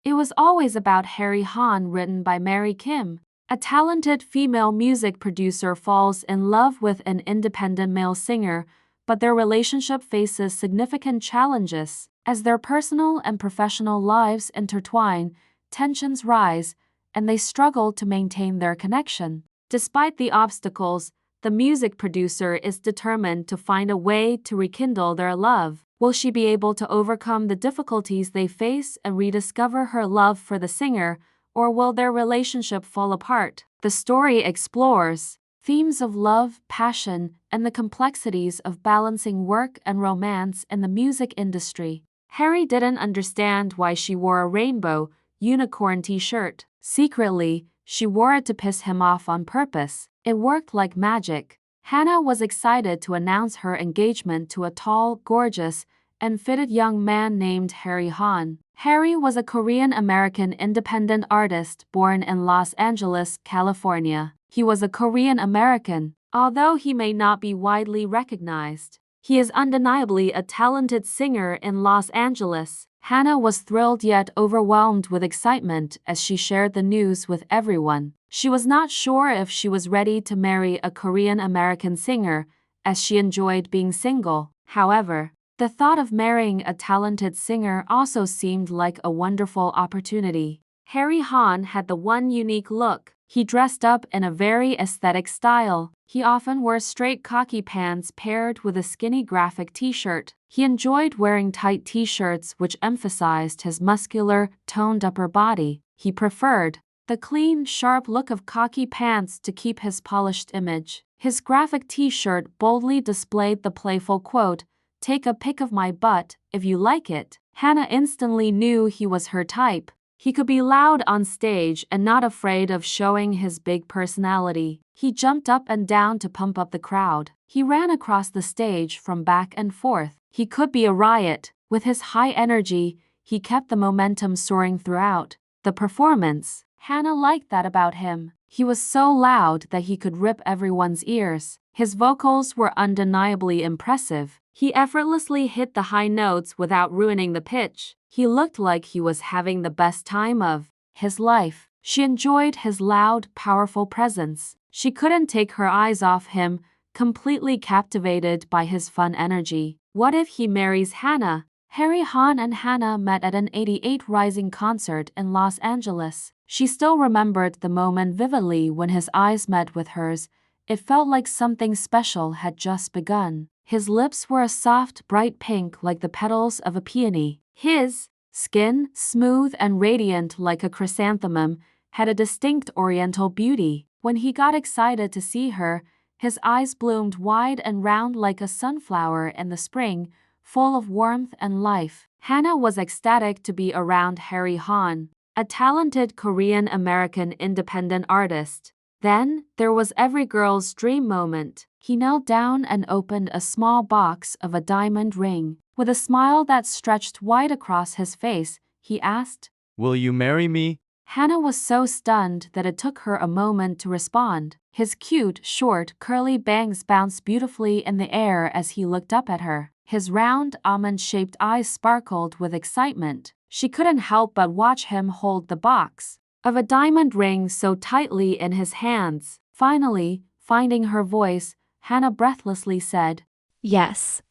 It was always about Harry Han, written by Mary Kim. A talented female music producer falls in love with an independent male singer, but their relationship faces significant challenges. As their personal and professional lives intertwine, tensions rise, and they struggle to maintain their connection. Despite the obstacles, the music producer is determined to find a way to rekindle their love. Will she be able to overcome the difficulties they face and rediscover her love for the singer, or will their relationship fall apart? The story explores themes of love, passion, and the complexities of balancing work and romance in the music industry. Harry didn't understand why she wore a rainbow unicorn t-shirt. Secretly, she wore it to piss him off on purpose. It worked like magic. Hannah was excited to announce her engagement to a tall, gorgeous, and fitted young man named Harry Han. Harry was a Korean-American independent artist born in Los Angeles, California. He was a Korean-American, although he may not be widely recognized. He is undeniably a talented singer in Los Angeles. Hannah was thrilled yet overwhelmed with excitement as she shared the news with everyone. She was not sure if she was ready to marry a Korean-American singer, as she enjoyed being single. However, the thought of marrying a talented singer also seemed like a wonderful opportunity. Harry Han had the one unique look. He dressed up in a very aesthetic style. He often wore straight khaki pants paired with a skinny graphic t-shirt. He enjoyed wearing tight t-shirts which emphasized his muscular, toned upper body. He preferred the clean, sharp look of khaki pants to keep his polished image. His graphic t-shirt boldly displayed the playful quote, "Take a pic of my butt, if you like it." Hannah instantly knew he was her type. He could be loud on stage and not afraid of showing his big personality. He jumped up and down to pump up the crowd. He ran across the stage from back and forth. He could be a riot. With his high energy, he kept the momentum soaring throughout the performance. Hannah liked that about him. He was so loud that he could rip everyone's ears. His vocals were undeniably impressive. He effortlessly hit the high notes without ruining the pitch. He looked like he was having the best time of his life. She enjoyed his loud, powerful presence. She couldn't take her eyes off him, completely captivated by his fun energy. What if he marries Hannah? Harry Han and Hannah met at an 88 Rising concert in Los Angeles. She still remembered the moment vividly when his eyes met with hers. It felt like something special had just begun. His lips were a soft, bright pink like the petals of a peony. His skin, smooth and radiant like a chrysanthemum, had a distinct oriental beauty. When he got excited to see her, his eyes bloomed wide and round like a sunflower in the spring, full of warmth and life. Hannah was ecstatic to be around Harry Han, a talented Korean-American independent artist. Then, there was every girl's dream moment. He knelt down and opened a small box of a diamond ring. With a smile that stretched wide across his face, he asked, "Will you marry me?" Hannah was so stunned that it took her a moment to respond. His cute, short, curly bangs bounced beautifully in the air as he looked up at her. His round, almond-shaped eyes sparkled with excitement. She couldn't help but watch him hold the box of a diamond ring so tightly in his hands. Finally, finding her voice, Hannah breathlessly said, "Yes."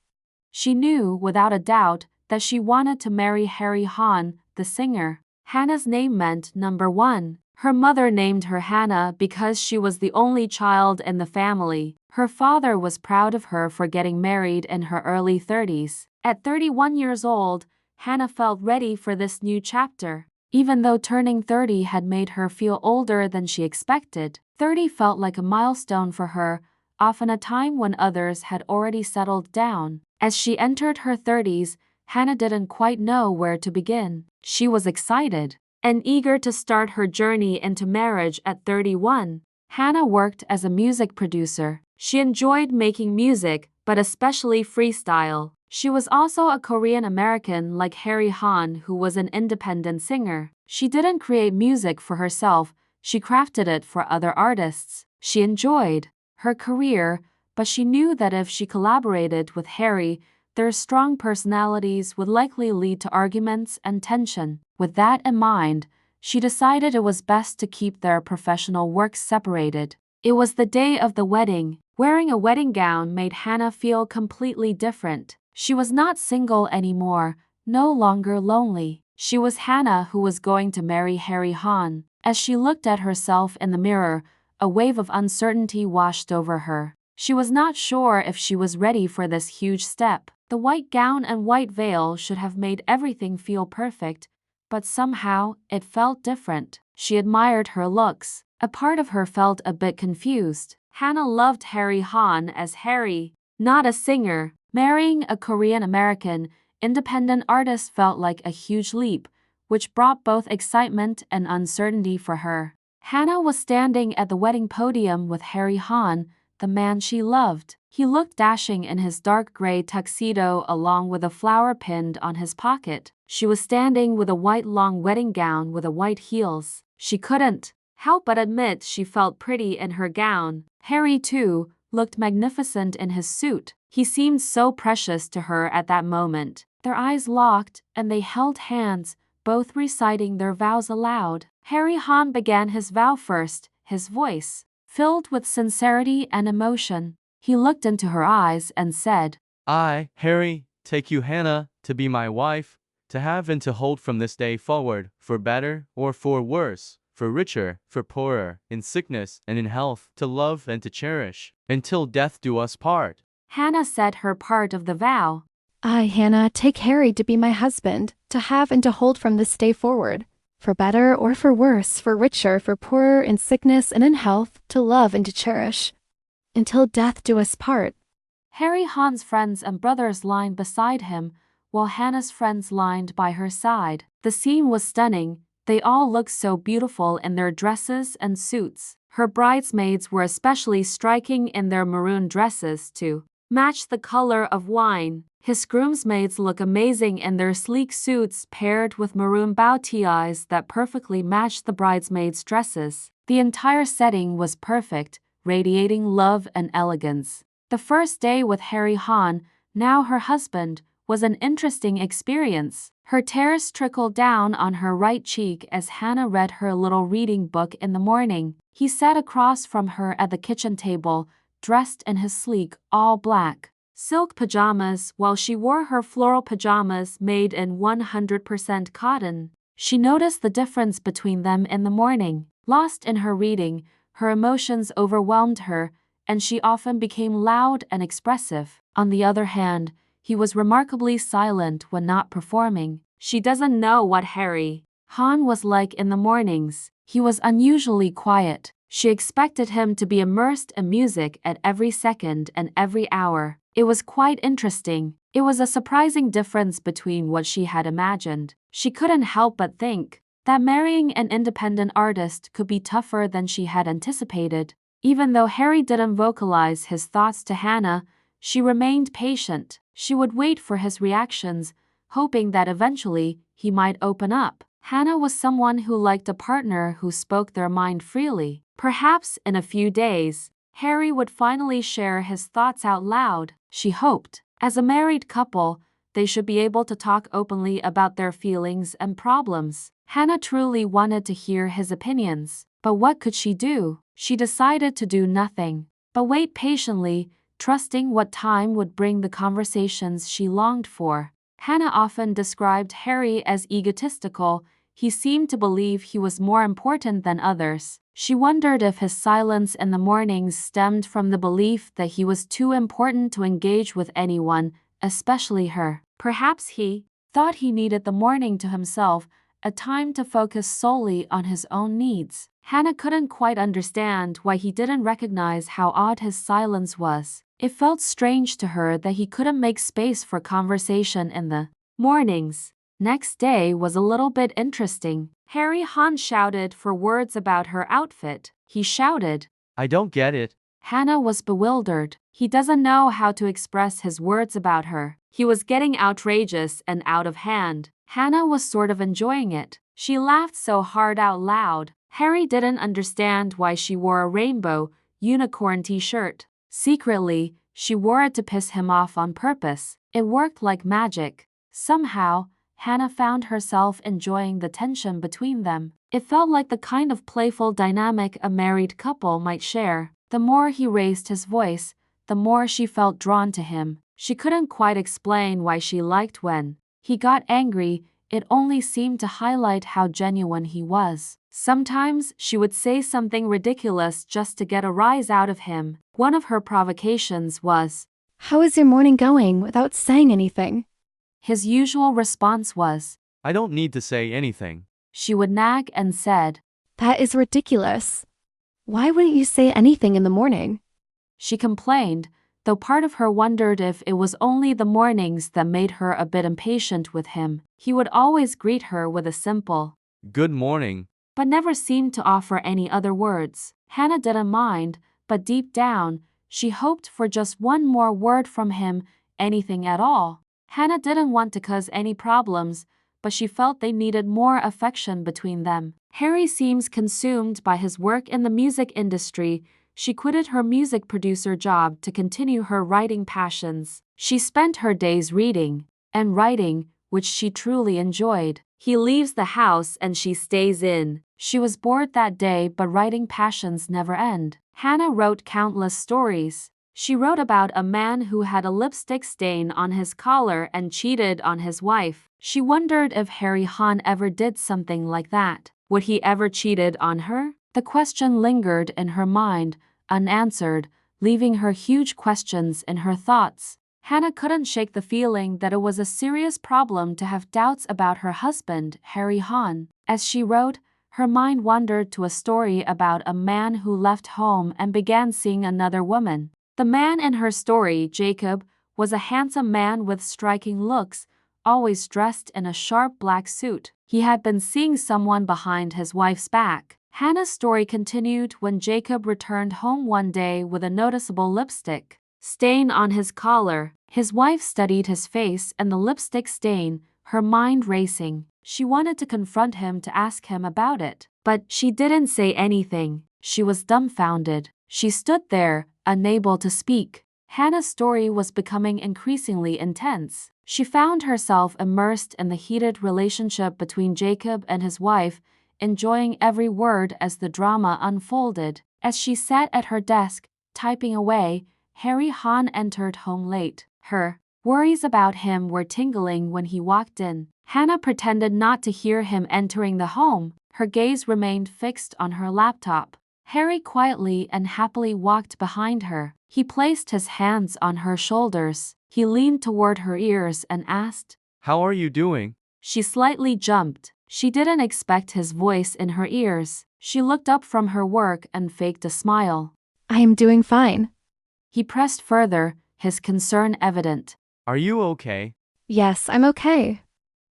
She knew, without a doubt, that she wanted to marry Harry Han, the singer. Hannah's name meant number one. Her mother named her Hannah because she was the only child in the family. Her father was proud of her for getting married in her early 30s. At 31 years old, Hannah felt ready for this new chapter. Even though turning 30 had made her feel older than she expected, 30 felt like a milestone for her, often a time when others had already settled down. As she entered her 30s, Hannah didn't quite know where to begin. She was excited and eager to start her journey into marriage at 31. Hannah worked as a music producer. She enjoyed making music, but especially freestyle. She was also a Korean American like Harry Han, who was an independent singer. She didn't create music for herself, she crafted it for other artists. She enjoyed her career, but she knew that if she collaborated with Harry, Their strong personalities would likely lead to arguments and tension. With that in mind, she decided it was best to keep their professional work separated. It was the day of the wedding. Wearing a wedding gown made Hannah feel completely different. She was not single anymore, no longer lonely. She was Hannah who was going to marry Harry Han. As she looked at herself in the mirror, a wave of uncertainty washed over her. She was not sure if she was ready for this huge step. The white gown and white veil should have made everything feel perfect, but somehow it felt different. She admired her looks. A part of her felt a bit confused. Hannah loved Harry Han as Harry, not a singer. Marrying a Korean-American, independent artist felt like a huge leap, which brought both excitement and uncertainty for her. Hannah was standing at the wedding podium with Harry Han, the man she loved. He looked dashing in his dark gray tuxedo along with a flower pinned on his pocket. She was standing with a white long wedding gown with white heels. She couldn't help but admit she felt pretty in her gown. Harry, too, looked magnificent in his suit. He seemed so precious to her at that moment. Their eyes locked, and they held hands, both reciting their vows aloud. Harry Han began his vow first, his voice filled with sincerity and emotion. He looked into her eyes and said, "I, Harry, take you, Hannah, to be my wife, to have and to hold from this day forward, for better or for worse, for richer, for poorer, in sickness and in health, to love and to cherish, until death do us part." Hannah said her part of the vow. "I, Hannah, take Harry to be my husband, to have and to hold from this day forward, for better or for worse, for richer, for poorer, in sickness and in health, to love and to cherish, until death do us part." Harry Han's friends and brothers lined beside him, while Hannah's friends lined by her side. The scene was stunning. They all looked so beautiful in their dresses and suits. Her bridesmaids were especially striking in their maroon dresses to match the color of wine. His groomsmaids look amazing in their sleek suits paired with maroon bow ties that perfectly matched the bridesmaids' dresses. The entire setting was perfect, radiating love and elegance. The first day with Harry Han, now her husband, was an interesting experience. Her tears trickled down on her right cheek as Hannah read her little reading book in the morning. He sat across from her at the kitchen table, dressed in his sleek, all-black silk pajamas while she wore her floral pajamas made in 100% cotton. She noticed the difference between them in the morning. Lost in her reading, her emotions overwhelmed her, and she often became loud and expressive. On the other hand, he was remarkably silent when not performing. She doesn't know what Harry Han was like in the mornings. He was unusually quiet. She expected him to be immersed in music at every second and every hour. It was quite interesting. It was a surprising difference between what she had imagined. She couldn't help but think that marrying an independent artist could be tougher than she had anticipated. Even though Harry didn't vocalize his thoughts to Hannah, she remained patient. She would wait for his reactions, hoping that eventually he might open up. Hannah was someone who liked a partner who spoke their mind freely. Perhaps in a few days, Harry would finally share his thoughts out loud, she hoped. As a married couple, they should be able to talk openly about their feelings and problems. Hannah truly wanted to hear his opinions, but what could she do? She decided to do nothing, but wait patiently, trusting what time would bring the conversations she longed for. Hannah often described Harry as egotistical. He seemed to believe he was more important than others. She wondered if his silence in the mornings stemmed from the belief that he was too important to engage with anyone, especially her. Perhaps he thought he needed the morning to himself, a time to focus solely on his own needs. Hannah couldn't quite understand why he didn't recognize how odd his silence was. It felt strange to her that he couldn't make space for conversation in the mornings. Next day was a little bit interesting. Harry Han shouted for words about her outfit. He shouted, "I don't get it." Hannah was bewildered. He doesn't know how to express his words about her. He was getting outrageous and out of hand. Hannah was sort of enjoying it. She laughed so hard out loud. Harry didn't understand why she wore a rainbow unicorn t-shirt. Secretly, she wore it to piss him off on purpose. It worked like magic. Somehow, Hannah found herself enjoying the tension between them. It felt like the kind of playful dynamic a married couple might share. The more he raised his voice, the more she felt drawn to him. She couldn't quite explain why she liked when he got angry. It only seemed to highlight how genuine he was. Sometimes she would say something ridiculous just to get a rise out of him. One of her provocations was, "How is your morning going?" without saying anything. His usual response was, I don't need to say anything. She would nag and said, "That is ridiculous. Why wouldn't you say anything in the morning?" She complained, though part of her wondered if it was only the mornings that made her a bit impatient with him. He would always greet her with a simple, Good morning. but never seemed to offer any other words. Hannah didn't mind, but deep down, she hoped for just one more word from him, anything at all. Hannah didn't want to cause any problems, but she felt they needed more affection between them. Harry seems consumed by his work in the music industry. She quitted her music producer job to continue her writing passions. She spent her days reading and writing, which she truly enjoyed. He leaves the house and she stays in. She was bored that day, but writing passions never end. Hannah wrote countless stories. She wrote about a man who had a lipstick stain on his collar and cheated on his wife. She wondered if Harry Han ever did something like that. Would he ever cheated on her? The question lingered in her mind, unanswered, leaving her huge questions in her thoughts. Hannah couldn't shake the feeling that it was a serious problem to have doubts about her husband, Harry Han. As she wrote, her mind wandered to a story about a man who left home and began seeing another woman. The man in her story, Jacob, was a handsome man with striking looks, always dressed in a sharp black suit. He had been seeing someone behind his wife's back. Hannah's story continued when Jacob returned home one day with a noticeable lipstick stain on his collar. His wife studied his face and the lipstick stain, her mind racing. She wanted to confront him to ask him about it, but she didn't say anything. She was dumbfounded. She stood there, unable to speak. Hannah's story was becoming increasingly intense. She found herself immersed in the heated relationship between Jacob and his wife, enjoying every word as the drama unfolded. As she sat at her desk, typing away, Harry Han entered home late. Her worries about him were tingling when he walked in. Hannah pretended not to hear him entering the home. Her gaze remained fixed on her laptop. Harry quietly and happily walked behind her. He placed his hands on her shoulders. He leaned toward her ears and asked, How are you doing? She slightly jumped. She didn't expect his voice in her ears. She looked up from her work and faked a smile. "I am doing fine." He pressed further, his concern evident. Are you okay? "Yes, I'm okay."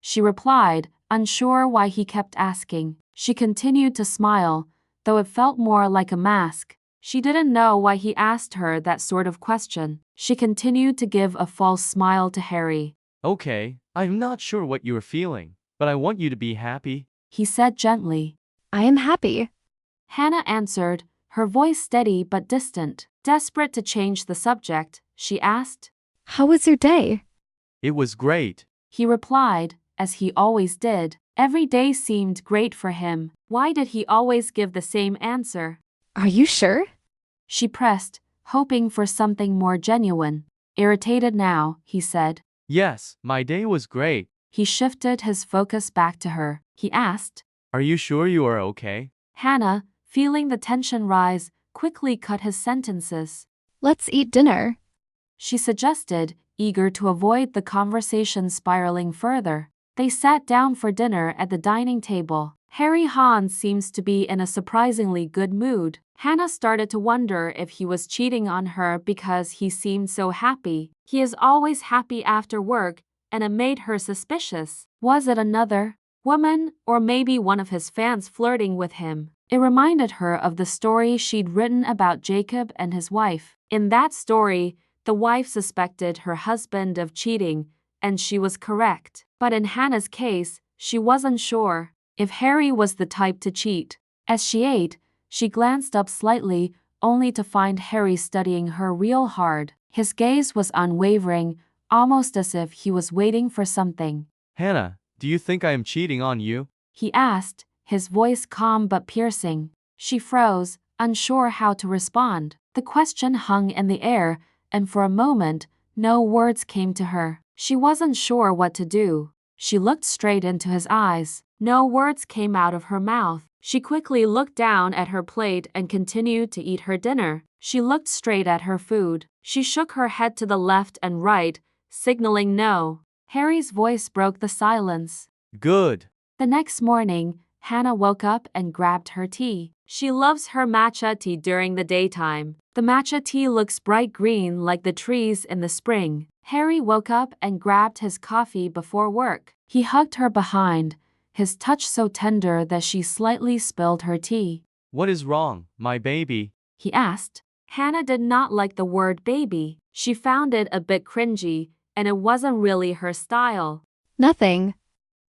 She replied, unsure why he kept asking. She continued to smile, though it felt more like a mask. She didn't know why he asked her that sort of question. She continued to give a false smile to Harry. Okay, I'm not sure what you're feeling, but I want you to be happy. He said gently. "I am happy." Hannah answered, her voice steady but distant. Desperate to change the subject, she asked, "How was your day?" It was great. He replied, as he always did. Every day seemed great for him. Why did he always give the same answer? "Are you sure?" She pressed, hoping for something more genuine. Irritated now, he said. Yes, my day was great. He shifted his focus back to her. He asked, Are you sure you are okay? Hannah, feeling the tension rise, quickly cut his sentences. "Let's eat dinner." She suggested, eager to avoid the conversation spiraling further. They sat down for dinner at the dining table. Harry Han seems to be in a surprisingly good mood. Hannah started to wonder if he was cheating on her because he seemed so happy. He is always happy after work, and it made her suspicious. Was it another woman, or maybe one of his fans flirting with him? It reminded her of the story she'd written about Jacob and his wife. In that story, the wife suspected her husband of cheating, and she was correct. But in Hannah's case, she wasn't sure if Harry was the type to cheat. As she ate, she glanced up slightly, only to find Harry studying her real hard. His gaze was unwavering, almost as if he was waiting for something. Hannah, do you think I am cheating on you? He asked, his voice calm but piercing. She froze, unsure how to respond. The question hung in the air, and for a moment, no words came to her. She wasn't sure what to do. She looked straight into his eyes. No words came out of her mouth. She quickly looked down at her plate and continued to eat her dinner. She looked straight at her food. She shook her head to the left and right, signaling no. Harry's voice broke the silence. Good. The next morning, Hannah woke up and grabbed her tea. She loves her matcha tea during the daytime. The matcha tea looks bright green like the trees in the spring. Harry woke up and grabbed his coffee before work. He hugged her behind, his touch so tender that she slightly spilled her tea. What is wrong, my baby? He asked. Hannah did not like the word baby. She found it a bit cringy, and it wasn't really her style. Nothing.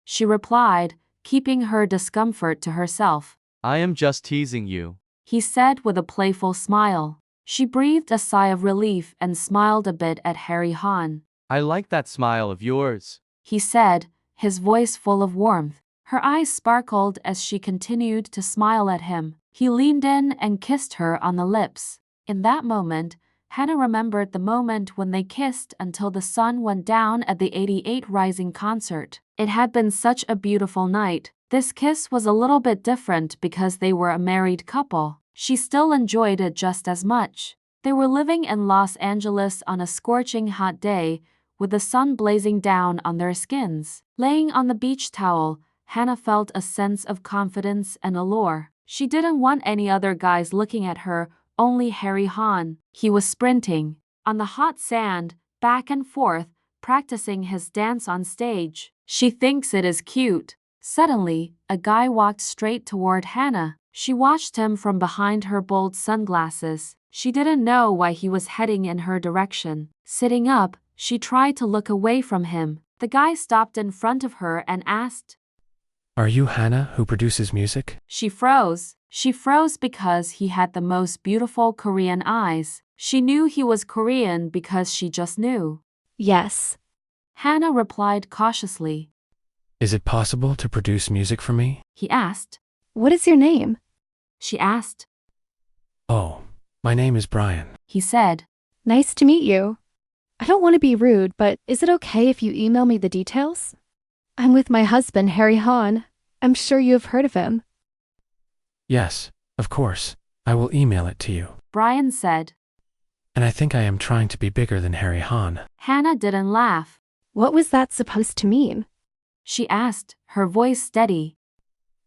She replied, keeping her discomfort to herself. I am just teasing you. He said with a playful smile. She breathed a sigh of relief and smiled a bit at Harry Han. I like that smile of yours. He said, his voice full of warmth. Her eyes sparkled as she continued to smile at him. He leaned in and kissed her on the lips. In that moment, Hannah remembered the moment when they kissed until the sun went down at the 88 Rising concert. It had been such a beautiful night. This kiss was a little bit different because they were a married couple. She still enjoyed it just as much. They were living in Los Angeles on a scorching hot day, with the sun blazing down on their skins. Laying on the beach towel, Hannah felt a sense of confidence and allure. She didn't want any other guys looking at her, only Harry Han. He was sprinting on the hot sand, back and forth, practicing his dance on stage. She thinks it is cute. Suddenly, a guy walked straight toward Hannah. She watched him from behind her bold sunglasses. She didn't know why he was heading in her direction. Sitting up, she tried to look away from him. The guy stopped in front of her and asked, "Are you Hannah who produces music?" She froze. She froze because he had the most beautiful Korean eyes. She knew he was Korean because she just knew. Yes. Hannah replied cautiously. "Is it possible to produce music for me?" He asked. What is your name? She asked. "Oh, my name is Brian." He said. Nice to meet you. I don't want to be rude, but is it okay if you email me the details? I'm with my husband, Harry Han. I'm sure you have heard of him. "Yes, of course. I will email it to you." Brian said. "And I think I am trying to be bigger than Harry Han." Hannah didn't laugh. What was that supposed to mean? She asked, her voice steady.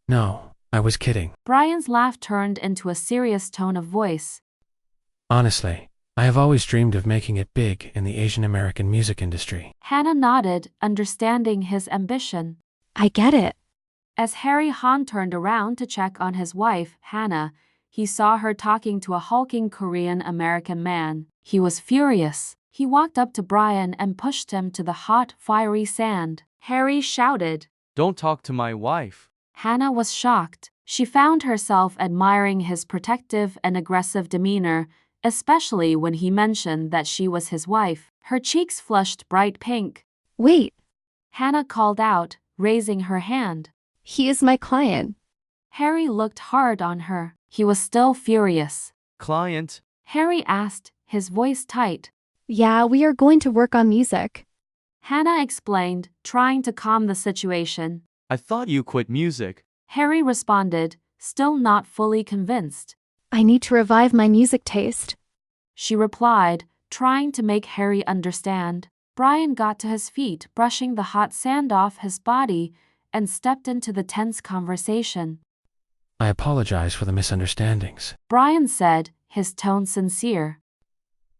"No, I was kidding. Brian's laugh turned into a serious tone of voice. Honestly, I have always dreamed of making it big in the Asian American music industry." Hannah nodded, understanding his ambition. I get it. As Harry Han turned around to check on his wife, Hannah, he saw her talking to a hulking Korean-American man. He was furious. He walked up to Brian and pushed him to the hot, fiery sand. Harry shouted. Don't talk to my wife. Hannah was shocked. She found herself admiring his protective and aggressive demeanor, especially when he mentioned that she was his wife. Her cheeks flushed bright pink. Wait, Hannah called out, raising her hand. he is my client. Harry looked hard on her. He was still furious. Client? Harry asked, his voice tight. Yeah, we are going to work on music. Hannah explained, trying to calm the situation. I thought you quit music. Harry responded, still not fully convinced. I need to revive my music taste. She replied, trying to make Harry understand. Brian got to his feet, brushing the hot sand off his body, and stepped into the tense conversation. "I apologize for the misunderstandings." Brian said, his tone sincere.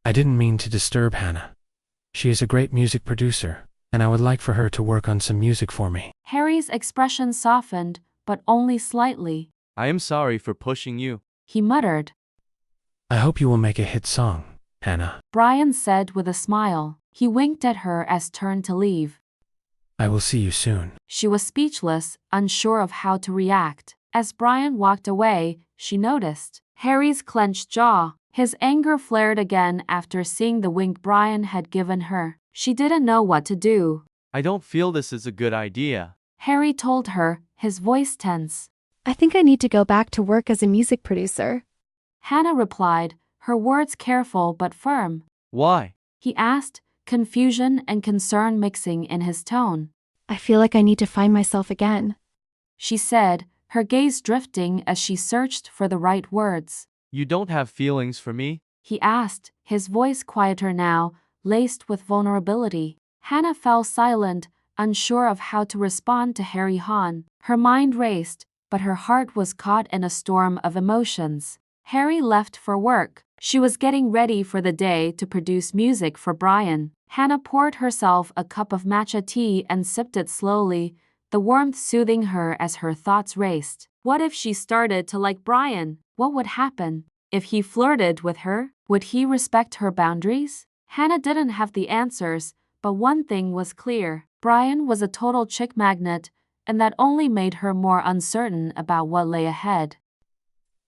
"I didn't mean to disturb Hannah. She is a great music producer, and I would like for her to work on some music for me." Harry's expression softened, but only slightly. I am sorry for pushing you. He muttered. "I hope you will make a hit song, Hannah." Brian said with a smile. He winked at her as turned to leave. "I will see you soon." She was speechless, unsure of how to react. As Brian walked away, she noticed Harry's clenched jaw. His anger flared again after seeing the wink Brian had given her. She didn't know what to do. I don't feel this is a good idea. Harry told her, his voice tense. I think I need to go back to work as a music producer. Hannah replied, her words careful but firm. Why? He asked, confusion and concern mixing in his tone. I feel like I need to find myself again. She said, her gaze drifting as she searched for the right words. You don't have feelings for me? He asked, his voice quieter now, laced with vulnerability. Hannah fell silent, unsure of how to respond to Harry Han. Her mind raced, but her heart was caught in a storm of emotions. Harry left for work. She was getting ready for the day to produce music for Brian. Hannah poured herself a cup of matcha tea and sipped it slowly, the warmth soothing her as her thoughts raced. What if she started to like Brian? What would happen? If he flirted with her, would he respect her boundaries? Hannah didn't have the answers, but one thing was clear. Brian was a total chick magnet, and that only made her more uncertain about what lay ahead.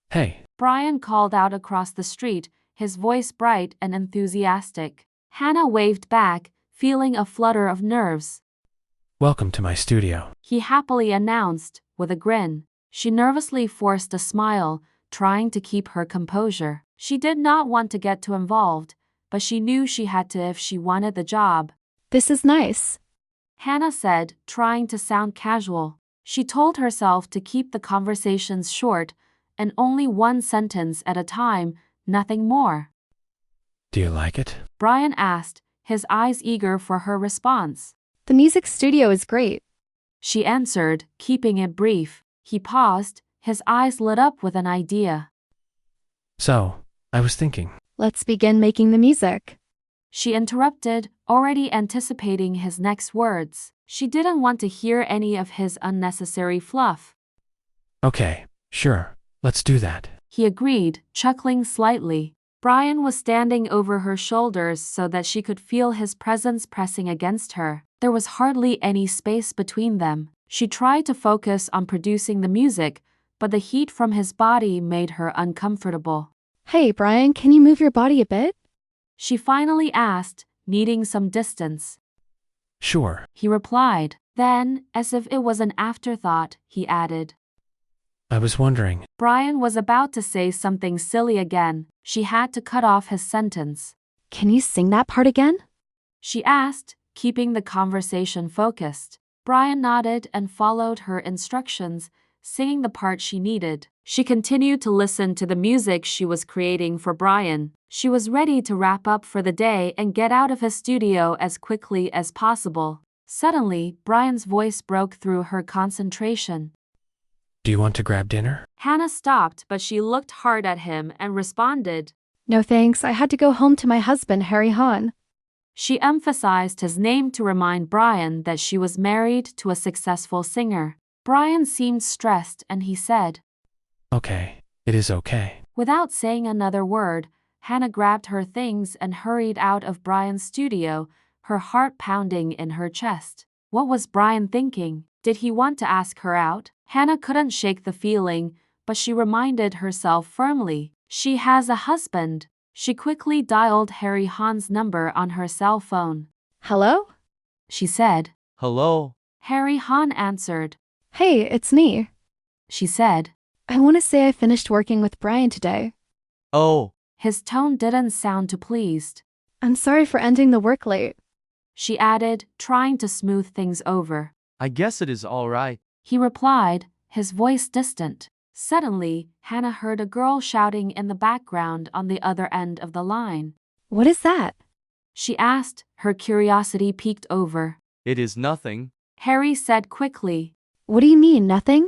Hey, Brian called out across the street, his voice bright and enthusiastic. Hannah waved back, feeling a flutter of nerves. welcome to my studio. He happily announced, with a grin. She nervously forced a smile, trying to keep her composure. She did not want to get too involved, but she knew she had to if she wanted the job. This is nice. Hannah said, trying to sound casual. She told herself to keep the conversations short, and only one sentence at a time, nothing more. Do you like it? Brian asked, his eyes eager for her response. The music studio is great. She answered, keeping it brief. He paused, his eyes lit up with an idea. So, I was thinking. Let's begin making the music. She interrupted, already anticipating his next words. She didn't want to hear any of his unnecessary fluff. Okay, sure, let's do that. He agreed, chuckling slightly. Brian was standing over her shoulders so that she could feel his presence pressing against her. There was hardly any space between them. She tried to focus on producing the music, but the heat from his body made her uncomfortable. Hey, Brian, can you move your body a bit? She finally asked, needing some distance. Sure. He replied. Then, as if it was an afterthought, he added. I was wondering. Brian was about to say something silly again. She had to cut off his sentence. Can you sing that part again? She asked, keeping the conversation focused. Brian nodded and followed her instructions, singing the part she needed. She continued to listen to the music she was creating for Brian. She was ready to wrap up for the day and get out of his studio as quickly as possible. Suddenly, Brian's voice broke through her concentration. Do you want to grab dinner? Hannah stopped, but she looked hard at him and responded. No thanks, I had to go home to my husband, Harry Han. She emphasized his name to remind Brian that she was married to a successful singer. Brian seemed stressed and he said, Okay, it is okay. Without saying another word, Hannah grabbed her things and hurried out of Brian's studio, her heart pounding in her chest. What was Brian thinking? Did he want to ask her out? Hannah couldn't shake the feeling, but she reminded herself firmly. She has a husband. She quickly dialed Harry Han's number on her cell phone. Hello? She said. Hello? Harry Han answered. Hey, it's me. She said. I want to say I finished working with Brian today. Oh. His tone didn't sound too pleased. I'm sorry for ending the work late. She added, trying to smooth things over. I guess it is all right. He replied, his voice distant. Suddenly, Hannah heard a girl shouting in the background on the other end of the line. What is that? She asked, her curiosity piqued over. It is nothing. Harry said quickly. What do you mean, nothing?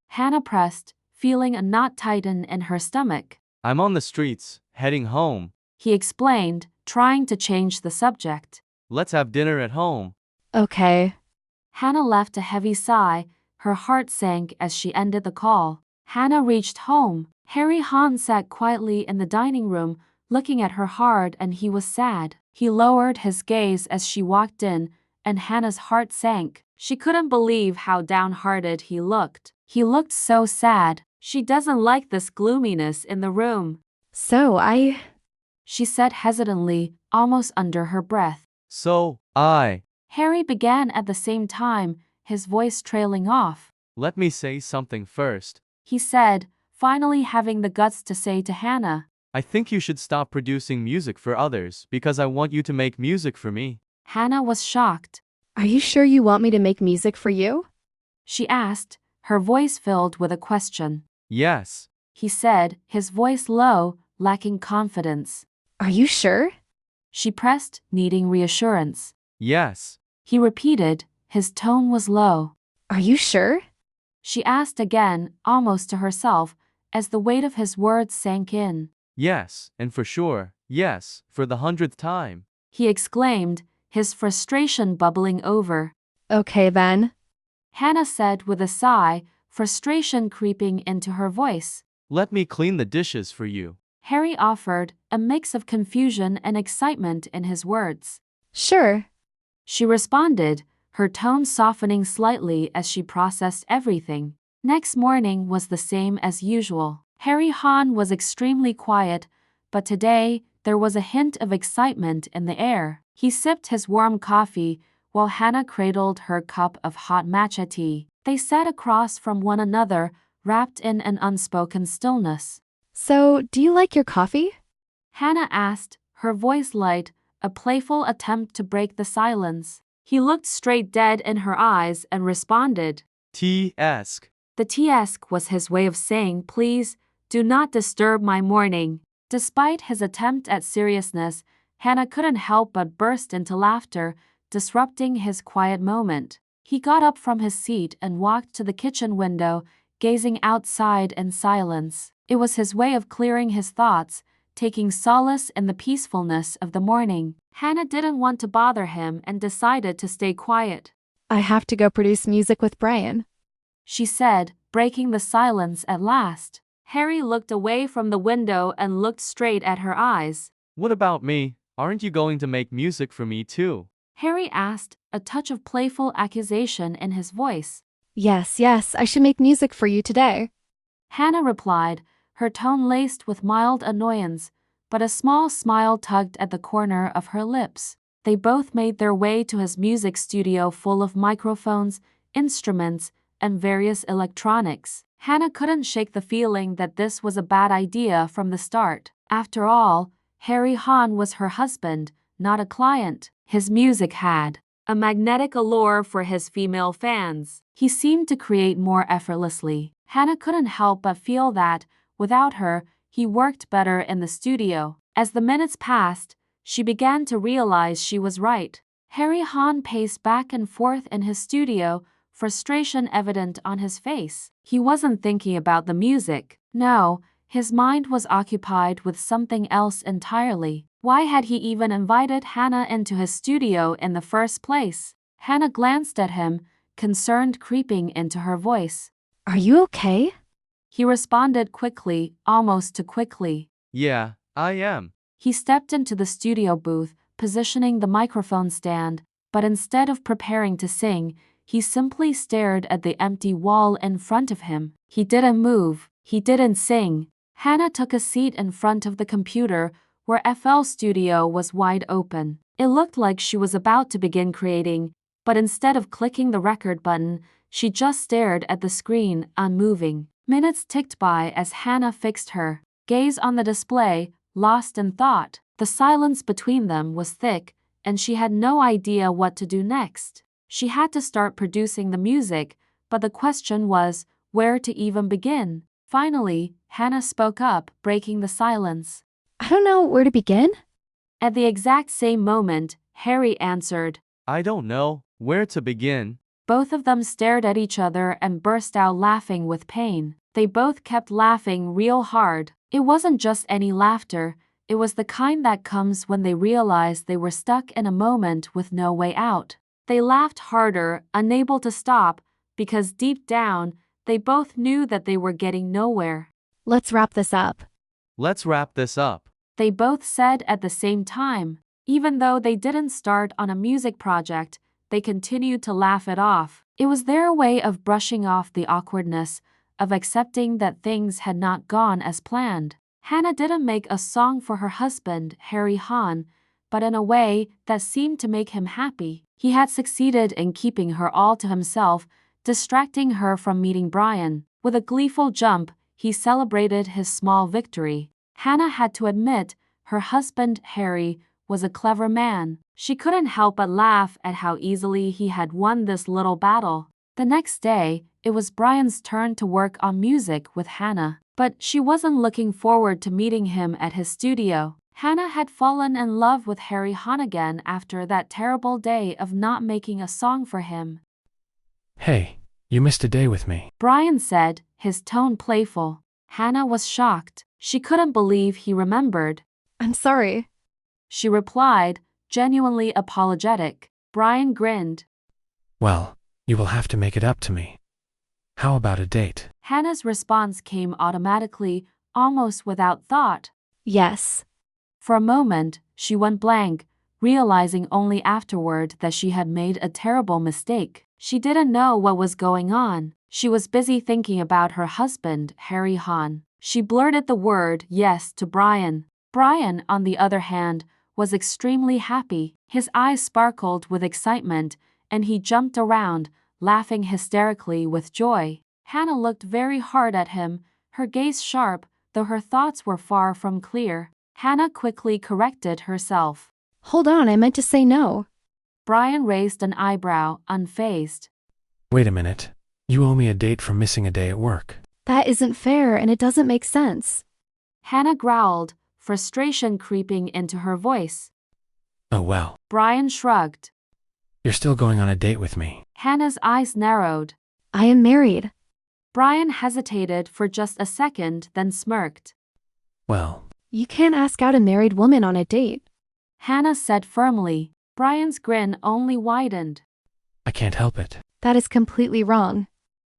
Hannah pressed, feeling a knot tighten in her stomach. I'm on the streets, heading home. He explained, trying to change the subject. Let's have dinner at home. Okay. Hannah left a heavy sigh. Her heart sank as she ended the call. Hannah reached home. Harry Han sat quietly in the dining room, looking at her hard, and he was sad. He lowered his gaze as she walked in, and Hannah's heart sank. She couldn't believe how downhearted he looked. He looked so sad. She doesn't like this gloominess in the room. So, She said hesitantly, almost under her breath. So, Harry began at the same time, his voice trailing off. let me say something first. He said, finally having the guts to say to Hannah. I think you should stop producing music for others because I want you to make music for me. Hannah was shocked. Are you sure you want me to make music for you? She asked, her voice filled with a question. Yes. He said, his voice low, lacking confidence. Are you sure? She pressed, needing reassurance. Yes. He repeated, his tone was low. Are you sure? She asked again, almost to herself, as the weight of his words sank in. Yes, and for sure, yes, for the 100th time. He exclaimed, his frustration bubbling over. Okay then. Hannah said with a sigh, frustration creeping into her voice. Let me clean the dishes for you. Harry offered, a mix of confusion and excitement in his words. Sure. She responded, her tone softening slightly as she processed everything. Next morning was the same as usual. Harry Han was extremely quiet, but today there was a hint of excitement in the air. He sipped his warm coffee, while Hannah cradled her cup of hot matcha tea. They sat across from one another, wrapped in an unspoken stillness. So, do you like your coffee? Hannah asked, her voice light, a playful attempt to break the silence. He looked straight dead in her eyes and responded. T-esque. The T-esque was his way of saying, please, do not disturb my morning. Despite his attempt at seriousness, Hannah couldn't help but burst into laughter, disrupting his quiet moment. He got up from his seat and walked to the kitchen window, gazing outside in silence. It was his way of clearing his thoughts, taking solace in the peacefulness of the morning. Hannah didn't want to bother him and decided to stay quiet. I have to go produce music with Brian. She said, breaking the silence at last. Harry looked away from the window and looked straight at her eyes. What about me? Aren't you going to make music for me too? Harry asked, a touch of playful accusation in his voice. Yes, I should make music for you today. Hannah replied, her tone laced with mild annoyance, but a small smile tugged at the corner of her lips. They both made their way to his music studio full of microphones, instruments, and various electronics. Hannah couldn't shake the feeling that this was a bad idea from the start. After all, Harry Han was her husband, not a client. His music had a magnetic allure for his female fans. He seemed to create more effortlessly. Hannah couldn't help but feel that, without her, he worked better in the studio. As the minutes passed, she began to realize she was right. Harry Han paced back and forth in his studio, frustration evident on his face. He wasn't thinking about the music. No, his mind was occupied with something else entirely. Why had he even invited Hannah into his studio in the first place? Hannah glanced at him, concern creeping into her voice. Are you okay? He responded quickly, almost too quickly. Yeah, I am. He stepped into the studio booth, positioning the microphone stand, but instead of preparing to sing, he simply stared at the empty wall in front of him. He didn't move. He didn't sing. Hannah took a seat in front of the computer, where FL Studio was wide open. It looked like she was about to begin creating, but instead of clicking the record button, she just stared at the screen, unmoving. Minutes ticked by as Hannah fixed her gaze on the display, lost in thought. The silence between them was thick, and she had no idea what to do next. She had to start producing the music, but the question was, where to even begin? Finally, Hannah spoke up, breaking the silence. I don't know where to begin. At the exact same moment, Harry answered. I don't know where to begin. Both of them stared at each other and burst out laughing with pain. They both kept laughing real hard. It wasn't just any laughter, it was the kind that comes when they realize they were stuck in a moment with no way out. They laughed harder, unable to stop, because deep down, they both knew that they were getting nowhere. Let's wrap this up. Let's wrap this up. They both said at the same time. Even though they didn't start on a music project, they continued to laugh it off. It was their way of brushing off the awkwardness, of accepting that things had not gone as planned. Hannah didn't make a song for her husband, Harry Han, but in a way that seemed to make him happy. He had succeeded in keeping her all to himself, distracting her from meeting Brian. With a gleeful jump, he celebrated his small victory. Hannah had to admit her husband, Harry, was a clever man. She couldn't help but laugh at how easily he had won this little battle. The next day, it was Brian's turn to work on music with Hannah, but she wasn't looking forward to meeting him at his studio. Hannah had fallen in love with Harry Han again after that terrible day of not making a song for him. Hey, you missed a day with me. Brian said, his tone playful. Hannah was shocked. She couldn't believe he remembered. I'm sorry. She replied, genuinely apologetic. Brian grinned. Well, you will have to make it up to me. How about a date? Hannah's response came automatically, almost without thought. Yes. For a moment, she went blank, realizing only afterward that she had made a terrible mistake. She didn't know what was going on. She was busy thinking about her husband, Harry Han. She blurted the word yes to Brian. Brian, on the other hand, was extremely happy. His eyes sparkled with excitement, and he jumped around, laughing hysterically with joy. Hannah looked very hard at him, her gaze sharp, though her thoughts were far from clear. Hannah quickly corrected herself. Hold on, I meant to say no. Brian raised an eyebrow, unfazed. Wait a minute. You owe me a date for missing a day at work. That isn't fair and it doesn't make sense. Hannah growled, frustration creeping into her voice. Oh well. Brian shrugged. You're still going on a date with me. Hannah's eyes narrowed. I am married. Brian hesitated for just a second, then smirked. Well, You can't ask out a married woman on a date. Hannah said firmly. Brian's grin only widened. I can't help it. That is completely wrong.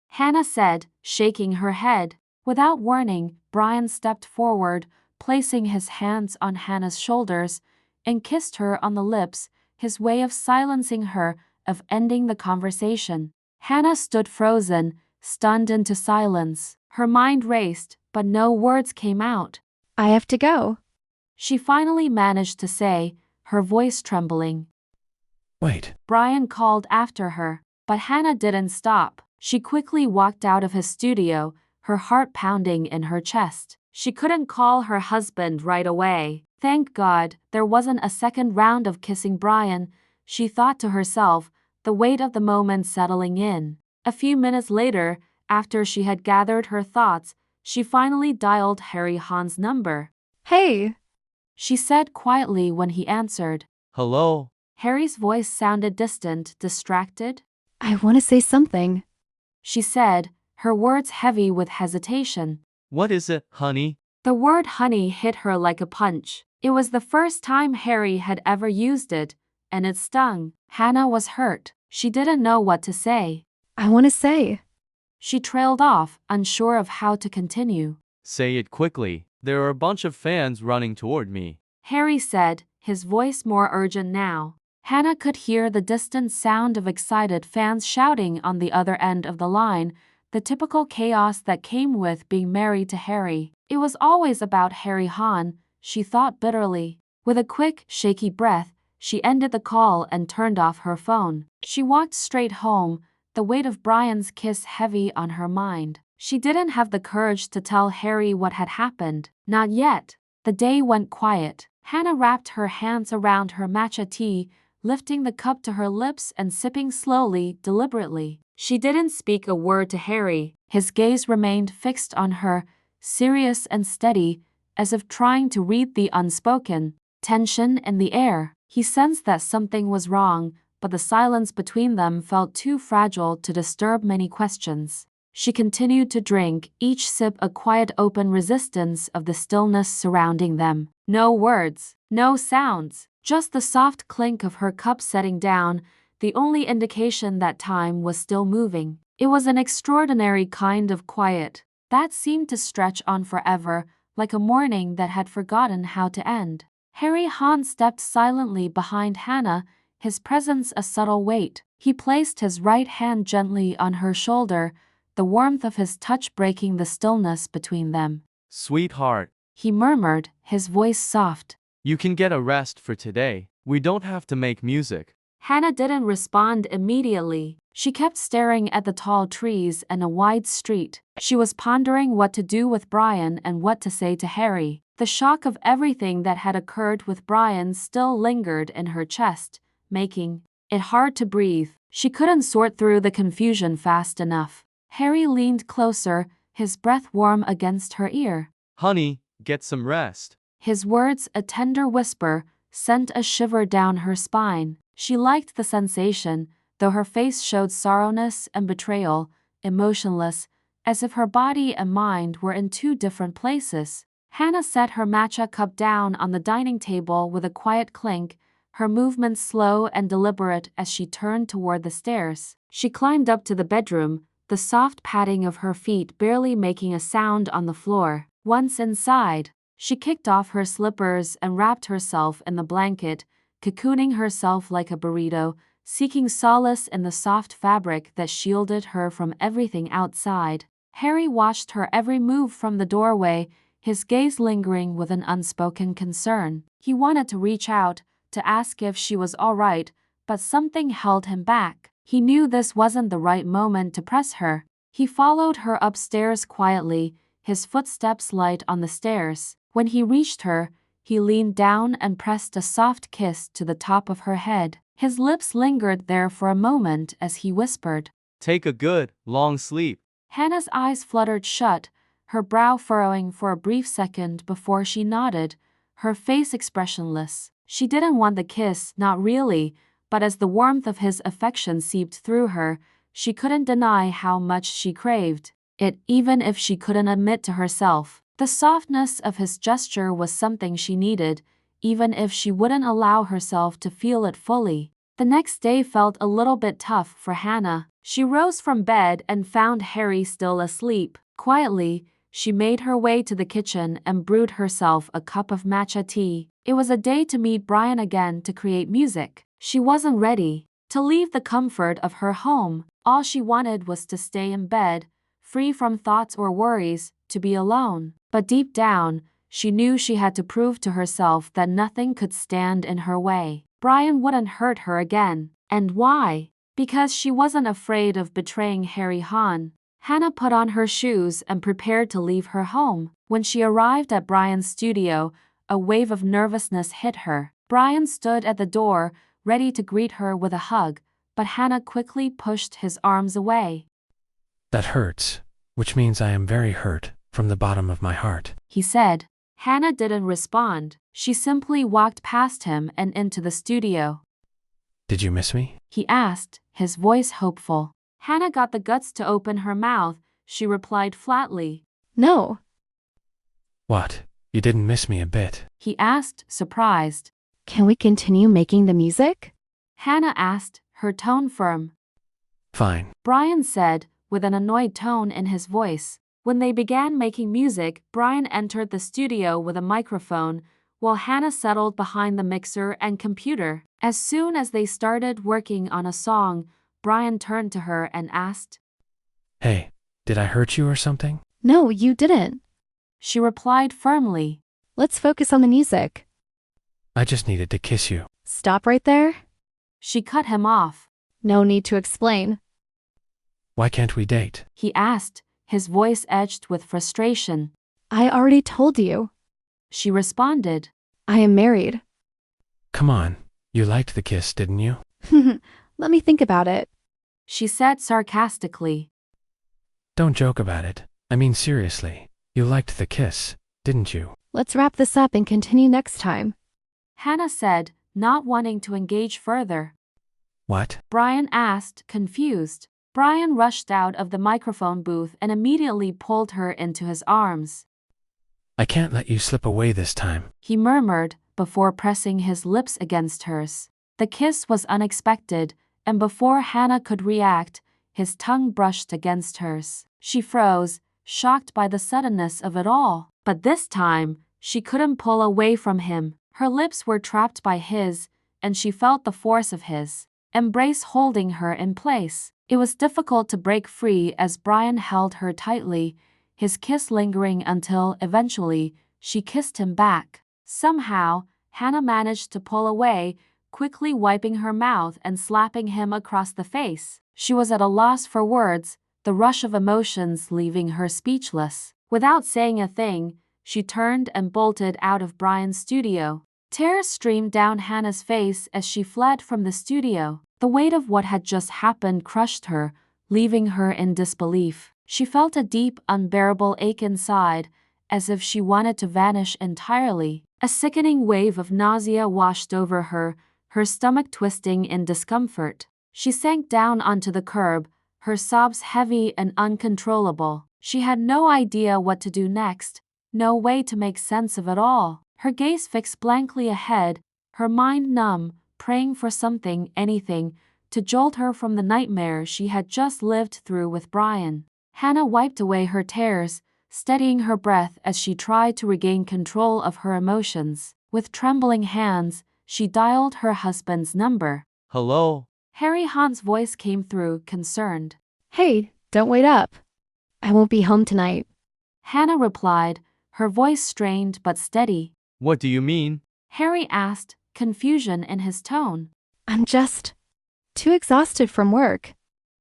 Hannah said, shaking her head. Without warning, Brian stepped forward, placing his hands on Hannah's shoulders, and kissed her on the lips, his way of silencing her, of ending the conversation. Hannah stood frozen, stunned into silence. Her mind raced, but no words came out. I have to go. She finally managed to say, her voice trembling. Wait. Brian called after her, but Hannah didn't stop. She quickly walked out of his studio, her heart pounding in her chest. She couldn't call her husband right away. Thank God, there wasn't a second round of kissing Brian, she thought to herself, the weight of the moment settling in. A few minutes later, after she had gathered her thoughts, she finally dialed Harry Han's number. Hey! She said quietly when he answered. Hello? Harry's voice sounded distant, distracted. I want to say something. She said, her words heavy with hesitation. What is it, honey? The word honey hit her like a punch. It was the first time Harry had ever used it, and it stung. Hannah was hurt. She didn't know what to say. I want to say. She trailed off, unsure of how to continue. Say it quickly. There are a bunch of fans running toward me. Harry said, his voice more urgent now. Hannah could hear the distant sound of excited fans shouting on the other end of the line, the typical chaos that came with being married to Harry. It was always about Harry Han, she thought bitterly. With a quick, shaky breath, she ended the call and turned off her phone. She walked straight home, the weight of Brian's kiss heavy on her mind. She didn't have the courage to tell Harry what had happened. Not yet. The day went quiet. Hannah wrapped her hands around her matcha tea, lifting the cup to her lips and sipping slowly, deliberately. She didn't speak a word to Harry. His gaze remained fixed on her, serious and steady, as if trying to read the unspoken tension in the air. He sensed that something was wrong, but the silence between them felt too fragile to disturb many questions. She continued to drink, each sip a quiet open resistance of the stillness surrounding them. No words, no sounds, just the soft clink of her cup setting down, the only indication that time was still moving. It was an extraordinary kind of quiet that seemed to stretch on forever, like a morning that had forgotten how to end. Harry Han stepped silently behind Hannah, his presence a subtle weight. He placed his right hand gently on her shoulder, the warmth of his touch breaking the stillness between them. Sweetheart. He murmured, his voice soft. You can get a rest for today. We don't have to make music. Hannah didn't respond immediately. She kept staring at the tall trees and a wide street. She was pondering what to do with Brian and what to say to Harry. The shock of everything that had occurred with Brian still lingered in her chest, making it hard to breathe. She couldn't sort through the confusion fast enough. Harry leaned closer, his breath warm against her ear. Honey, get some rest. His words, a tender whisper, sent a shiver down her spine. She liked the sensation, though her face showed sorrowness and betrayal, emotionless, as if her body and mind were in two different places. Hannah set her matcha cup down on the dining table with a quiet clink, her movements slow and deliberate as she turned toward the stairs. She climbed up to the bedroom, the soft padding of her feet barely making a sound on the floor. Once inside, she kicked off her slippers and wrapped herself in the blanket, cocooning herself like a burrito, seeking solace in the soft fabric that shielded her from everything outside. Harry watched her every move from the doorway, his gaze lingering with an unspoken concern. He wanted to reach out, to ask if she was all right, but something held him back. He knew this wasn't the right moment to press her. He followed her upstairs quietly, his footsteps light on the stairs. When he reached her, he leaned down and pressed a soft kiss to the top of her head. His lips lingered there for a moment as he whispered, Take a good, long sleep. Hannah's eyes fluttered shut, her brow furrowing for a brief second before she nodded, her face expressionless. She didn't want the kiss, not really, but as the warmth of his affection seeped through her, she couldn't deny how much she craved it, even if she couldn't admit to herself. The softness of his gesture was something she needed, even if she wouldn't allow herself to feel it fully. The next day felt a little bit tough for Hannah. She rose from bed and found Harry still asleep. Quietly, she made her way to the kitchen and brewed herself a cup of matcha tea. It was a day to meet Brian again to create music. She wasn't ready to leave the comfort of her home. All she wanted was to stay in bed, free from thoughts or worries, to be alone. But deep down, she knew she had to prove to herself that nothing could stand in her way. Brian wouldn't hurt her again. And why? Because she wasn't afraid of betraying Harry Han. Hannah put on her shoes and prepared to leave her home. When she arrived at Brian's studio, a wave of nervousness hit her. Brian stood at the door, ready to greet her with a hug, but Hannah quickly pushed his arms away. That hurts, which means I am very hurt, from the bottom of my heart, he said. Hannah didn't respond. She simply walked past him and into the studio. Did you miss me? He asked, his voice hopeful. Hannah got the guts to open her mouth. She replied flatly. No. What? You didn't miss me a bit? He asked, surprised. Can we continue making the music? Hannah asked, her tone firm. Fine. Brian said, with an annoyed tone in his voice. When they began making music, Brian entered the studio with a microphone, while Hannah settled behind the mixer and computer. As soon as they started working on a song, Brian turned to her and asked, Hey, did I hurt you or something? No, you didn't. She replied firmly. Let's focus on the music. I just needed to kiss you. Stop right there. She cut him off. No need to explain. Why can't we date? He asked, his voice edged with frustration. I already told you. She responded. I am married. Come on, you liked the kiss, didn't you? Let me think about it. She said sarcastically. Don't joke about it. I mean seriously, you liked the kiss, didn't you? Let's wrap this up and continue next time. Hannah said, not wanting to engage further. What? Brian asked, confused. Brian rushed out of the microphone booth and immediately pulled her into his arms. I can't let you slip away this time, he murmured, before pressing his lips against hers. The kiss was unexpected, and before Hannah could react, his tongue brushed against hers. She froze, shocked by the suddenness of it all. But this time, she couldn't pull away from him. Her lips were trapped by his, and she felt the force of his embrace holding her in place. It was difficult to break free as Brian held her tightly, his kiss lingering until, eventually, she kissed him back. Somehow, Hannah managed to pull away, quickly wiping her mouth and slapping him across the face. She was at a loss for words, the rush of emotions leaving her speechless. Without saying a thing, she turned and bolted out of Brian's studio. Tears streamed down Hannah's face as she fled from the studio. The weight of what had just happened crushed her, leaving her in disbelief. She felt a deep, unbearable ache inside, as if she wanted to vanish entirely. A sickening wave of nausea washed over her, her stomach twisting in discomfort. She sank down onto the curb, her sobs heavy and uncontrollable. She had no idea what to do next, no way to make sense of it all. Her gaze fixed blankly ahead, her mind numb, praying for something, anything, to jolt her from the nightmare she had just lived through with Brian. Hannah wiped away her tears, steadying her breath as she tried to regain control of her emotions. With trembling hands, she dialed her husband's number. Hello? Harry Han's voice came through, concerned. Hey, don't wait up. I won't be home tonight. Hannah replied, her voice strained but steady. What do you mean? Harry asked, confusion in his tone. I'm just too exhausted from work.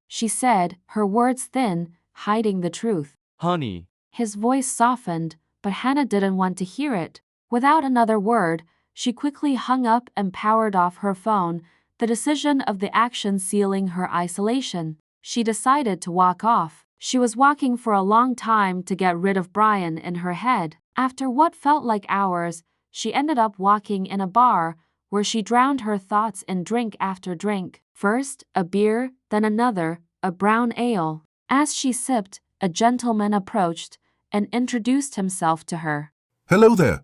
She said, her words thin, hiding the truth. Honey. His voice softened, but Hannah didn't want to hear it. Without another word, she quickly hung up and powered off her phone, the decision of the action sealing her isolation. She decided to walk off. She was walking for a long time to get rid of Brian in her head. After what felt like hours, she ended up walking in a bar, where she drowned her thoughts in drink after drink. First, a beer, then another, a brown ale. As she sipped, a gentleman approached and introduced himself to her. Hello there.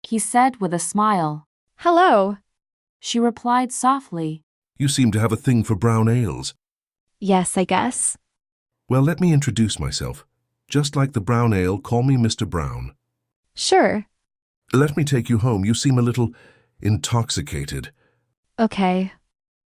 He said with a smile. Hello. She replied softly. You seem to have a thing for brown ales. Yes, I guess. Well, let me introduce myself. Just like the brown ale, call me Mr. Brown. Sure. Let me take you home. You seem a little intoxicated. Okay.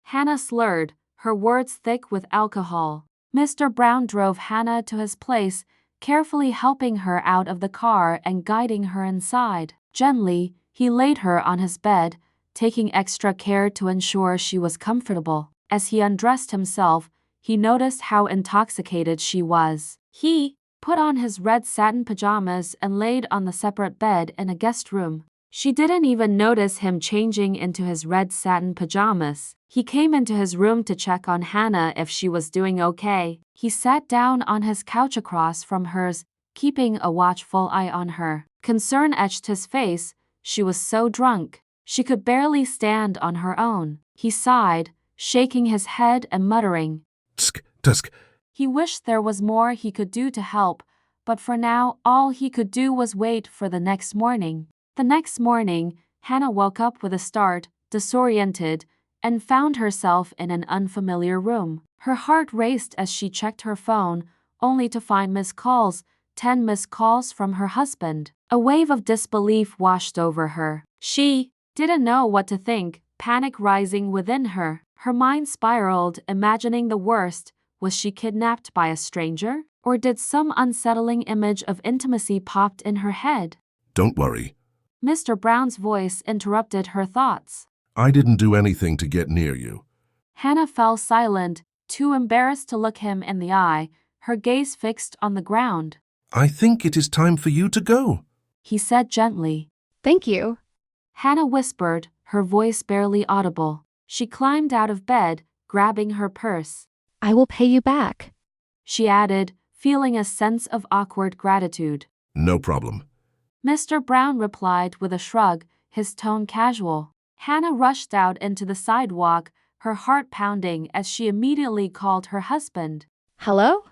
Hannah slurred, her words thick with alcohol. Mr. Brown drove Hannah to his place, carefully helping her out of the car and guiding her inside. Gently, he laid her on his bed, taking extra care to ensure she was comfortable. As he undressed himself, he noticed how intoxicated she was. He put on his red satin pajamas and laid on the separate bed in a guest room. She didn't even notice him changing into his red satin pajamas. He came into his room to check on Hannah if she was doing okay. He sat down on his couch across from hers, keeping a watchful eye on her. Concern etched his face. She was so drunk. She could barely stand on her own. He sighed, shaking his head and muttering. Tsk, tusk. He wished there was more he could do to help, but for now all he could do was wait for the next morning. The next morning, Hannah woke up with a start, disoriented, and found herself in an unfamiliar room. Her heart raced as she checked her phone, only to find missed calls, 10 missed calls from her husband. A wave of disbelief washed over her. She didn't know what to think, panic rising within her. Her mind spiraled, imagining the worst. Was she kidnapped by a stranger? Or did some unsettling image of intimacy popped in her head? Don't worry. Mr. Brown's voice interrupted her thoughts. I didn't do anything to get near you. Hannah fell silent, too embarrassed to look him in the eye, her gaze fixed on the ground. I think it is time for you to go. He said gently. Thank you. Hannah whispered, her voice barely audible. She climbed out of bed, grabbing her purse. I will pay you back. She added, feeling a sense of awkward gratitude. No problem. Mr. Brown replied with a shrug, his tone casual. Hannah rushed out into the sidewalk, her heart pounding as she immediately called her husband. Hello?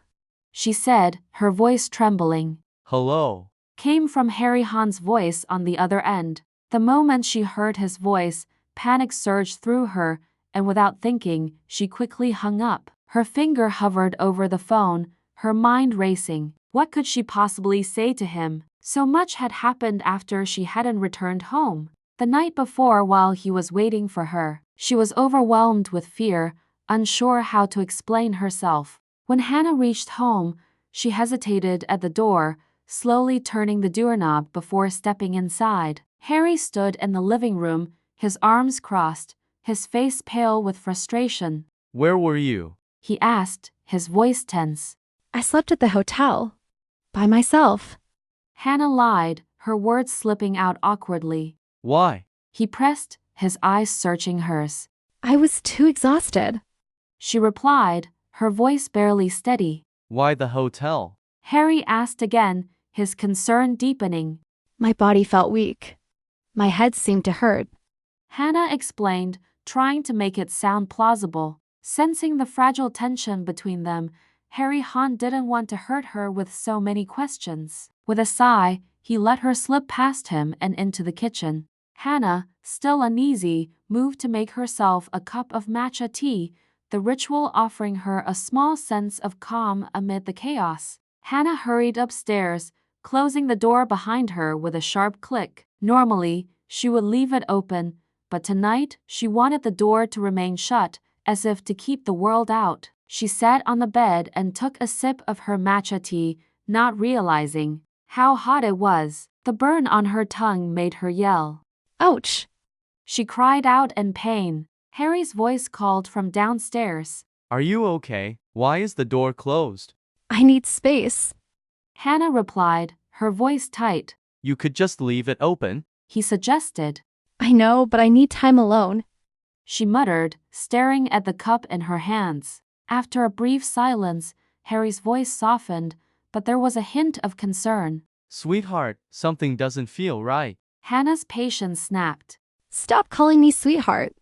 She said, her voice trembling. Hello? Came from Harry Han's voice on the other end. The moment she heard his voice, panic surged through her, and without thinking, she quickly hung up. Her finger hovered over the phone, her mind racing. What could she possibly say to him? So much had happened after she hadn't returned home. The night before, while he was waiting for her, she was overwhelmed with fear, unsure how to explain herself. When Hannah reached home, she hesitated at the door, slowly turning the doorknob before stepping inside. Harry stood in the living room, his arms crossed, his face pale with frustration. Where were you? He asked, his voice tense. I slept at the hotel. By myself. Hannah lied, her words slipping out awkwardly. Why? He pressed, his eyes searching hers. I was too exhausted. She replied, her voice barely steady. Why the hotel? Harry asked again, his concern deepening. My body felt weak. My head seemed to hurt. Hannah explained, trying to make it sound plausible. Sensing the fragile tension between them, Harry Han didn't want to hurt her with so many questions. With a sigh, he let her slip past him and into the kitchen. Hannah, still uneasy, moved to make herself a cup of matcha tea, the ritual offering her a small sense of calm amid the chaos. Hannah hurried upstairs, closing the door behind her with a sharp click. Normally, she would leave it open, but tonight she wanted the door to remain shut, as if to keep the world out. She sat on the bed and took a sip of her matcha tea, not realizing how hot it was. The burn on her tongue made her yell. Ouch! She cried out in pain. Harry's voice called from downstairs. Are you okay? Why is the door closed? I need space. Hannah replied, her voice tight. You could just leave it open. He suggested. I know, but I need time alone. She muttered, staring at the cup in her hands. After a brief silence, Harry's voice softened, but there was a hint of concern. Sweetheart, something doesn't feel right. Hannah's patience snapped. Stop calling me sweetheart.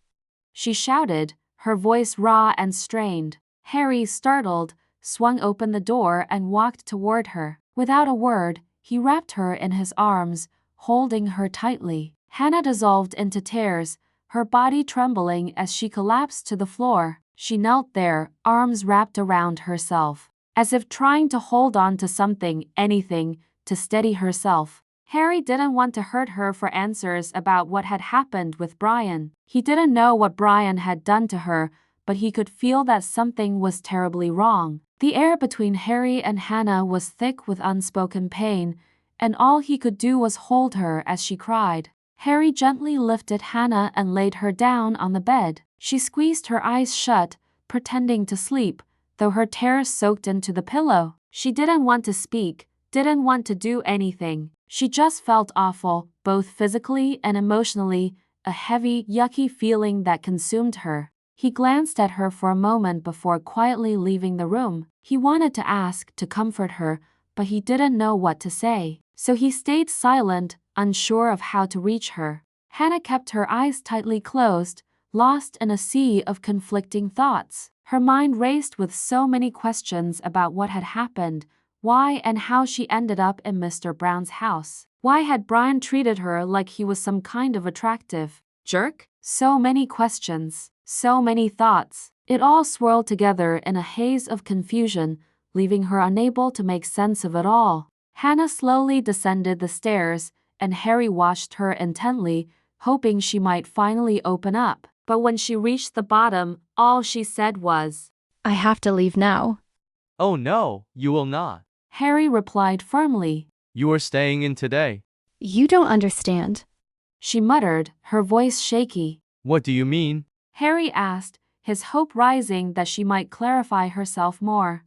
She shouted, her voice raw and strained. Harry, startled, swung open the door and walked toward her. Without a word, he wrapped her in his arms, holding her tightly. Hannah dissolved into tears, her body trembling as she collapsed to the floor. She knelt there, arms wrapped around herself, as if trying to hold on to something, anything, to steady herself. Harry didn't want to hurt her for answers about what had happened with Brian. He didn't know what Brian had done to her, but he could feel that something was terribly wrong. The air between Harry and Hannah was thick with unspoken pain, and all he could do was hold her as she cried. Harry gently lifted Hannah and laid her down on the bed. She squeezed her eyes shut, pretending to sleep, though her tears soaked into the pillow. She didn't want to speak, didn't want to do anything. She just felt awful, both physically and emotionally, a heavy, yucky feeling that consumed her. He glanced at her for a moment before quietly leaving the room. He wanted to ask to comfort her, but he didn't know what to say. So he stayed silent, unsure of how to reach her. Hannah kept her eyes tightly closed, lost in a sea of conflicting thoughts. Her mind raced with so many questions about what had happened, why and how she ended up in Mr. Brown's house. Why had Brian treated her like he was some kind of attractive jerk? So many questions, so many thoughts. It all swirled together in a haze of confusion, leaving her unable to make sense of it all. Hannah slowly descended the stairs, and Harry watched her intently, hoping she might finally open up. But when she reached the bottom, all she said was, I have to leave now. Oh no, you will not. Harry replied firmly. You are staying in today. You don't understand. She muttered, her voice shaky. What do you mean? Harry asked, his hope rising that she might clarify herself more.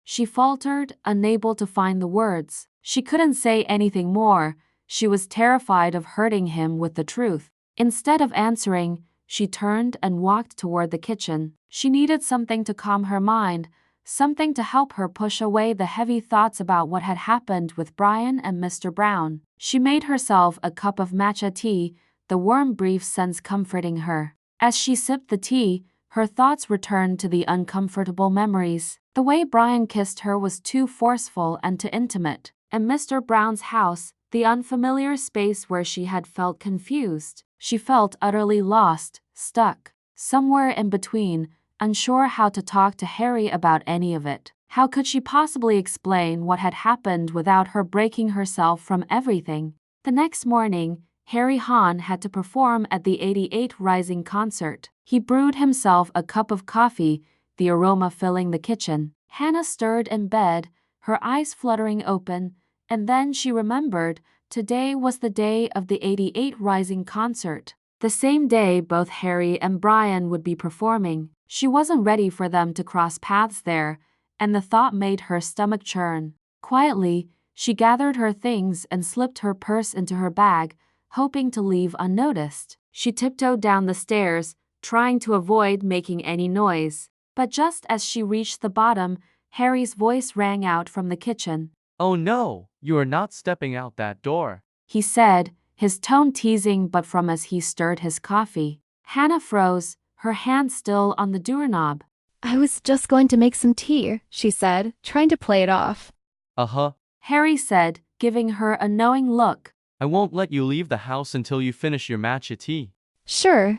She faltered, unable to find the words. She couldn't say anything more. She was terrified of hurting him with the truth. Instead of answering, she turned and walked toward the kitchen. She needed something to calm her mind, something to help her push away the heavy thoughts about what had happened with Brian and Mr. Brown. She made herself a cup of matcha tea, the warm brief sense comforting her. As she sipped the tea, her thoughts returned to the uncomfortable memories. The way Brian kissed her was too forceful and too intimate. In Mr. Brown's house, the unfamiliar space where she had felt confused, she felt utterly lost, stuck, somewhere in between, unsure how to talk to Harry about any of it. How could she possibly explain what had happened without her breaking herself from everything? The next morning, Harry Han had to perform at the 88 Rising concert. He brewed himself a cup of coffee, the aroma filling the kitchen. Hannah stirred in bed, her eyes fluttering open, and then she remembered, Today was the day of the 88 Rising concert. The same day both Harry and Brian would be performing. She wasn't ready for them to cross paths there, and the thought made her stomach churn. Quietly, she gathered her things and slipped her purse into her bag, hoping to leave unnoticed. She tiptoed down the stairs, trying to avoid making any noise. But just as she reached the bottom, Harry's voice rang out from the kitchen. "Oh no, you are not stepping out that door," he said, his tone teasing but firm as he stirred his coffee. Hannah froze, her hand still on the doorknob. I was just going to make some tea, she said, trying to play it off. "Uh-huh. Harry said, giving her a knowing look. I won't let you leave the house until you finish your matcha tea." Sure.